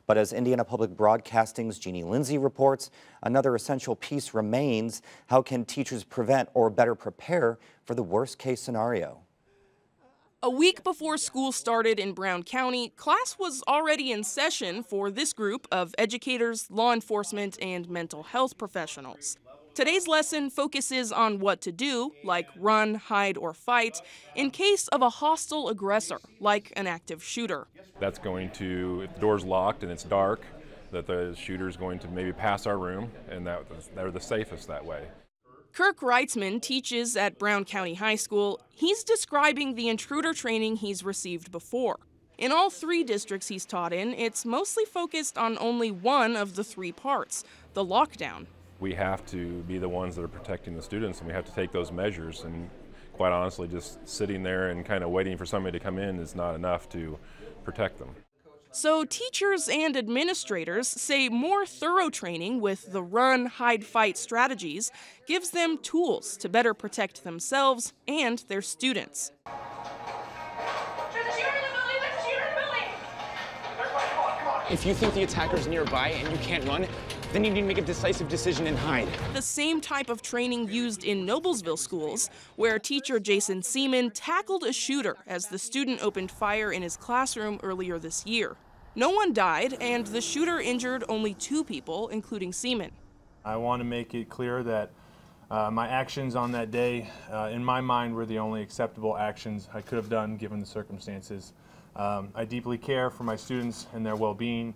But as Indiana Public Broadcasting's Jeannie Lindsay reports, another essential piece remains: how can teachers prevent or better prepare for the worst-case scenario? A week before school started in Brown County, class was already in session for this group of educators, law enforcement, and mental health professionals. Today's lesson focuses on what to do, like run, hide, or fight, in case of a hostile aggressor, like an active shooter. That's going to, if the door's locked and it's dark, that the shooter's going to maybe pass our room, and they're the safest that way. Kirk Reitzman teaches at Brown County High School. He's describing the intruder training he's received before. In all 3 districts he's taught in, it's mostly focused on only one of the 3 parts, the lockdown. We have to be the ones that are protecting the students, and we have to take those measures. And quite honestly, just sitting there and kind of waiting for somebody to come in is not enough to protect them. So teachers and administrators say more thorough training with the run, hide, fight strategies gives them tools to better protect themselves and their students. If you think the attacker's nearby and you can't run, then you need to make a decisive decision and hide. The same type of training used in Noblesville schools, where teacher Jason Seaman tackled a shooter as the student opened fire in his classroom earlier this year. No one died, and the shooter injured only 2 people, including Seaman. I want to make it clear that my actions on that day, in my mind, were the only acceptable actions I could have done given the circumstances. I deeply care for my students and their well-being.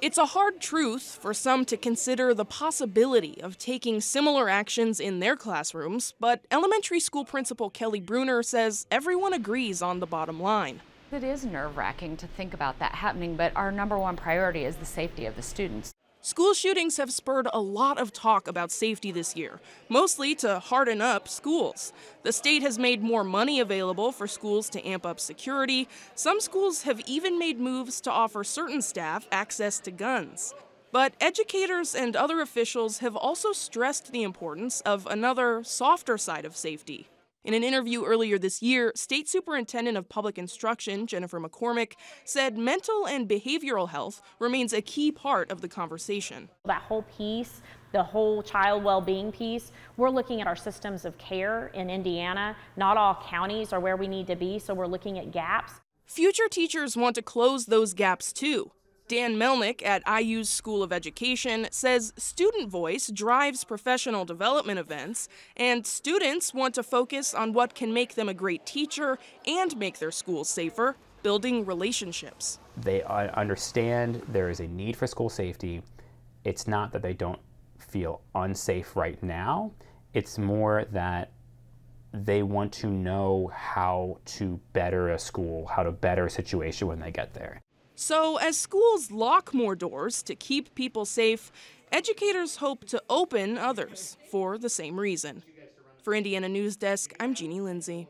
It's a hard truth for some to consider the possibility of taking similar actions in their classrooms, but elementary school principal Kelly Bruner says everyone agrees on the bottom line. It is nerve-wracking to think about that happening, but our #1 priority is the safety of the students. School shootings have spurred a lot of talk about safety this year, mostly to harden up schools. The state has made more money available for schools to amp up security. Some schools have even made moves to offer certain staff access to guns. But educators and other officials have also stressed the importance of another, softer side of safety. In an interview earlier this year, State Superintendent of Public Instruction Jennifer McCormick said mental and behavioral health remains a key part of the conversation. That whole piece, the whole child well-being piece, we're looking at our systems of care in Indiana. Not all counties are where we need to be, so we're looking at gaps. Future teachers want to close those gaps too. Dan Melnick at IU's School of Education says student voice drives professional development events, and students want to focus on what can make them a great teacher and make their schools safer, building relationships. They understand there is a need for school safety. It's not that they don't feel unsafe right now. It's more that they want to know how to better a school, how to better a situation when they get there. So as schools lock more doors to keep people safe, educators hope to open others for the same reason. For Indiana News Desk, I'm Jeannie Lindsay.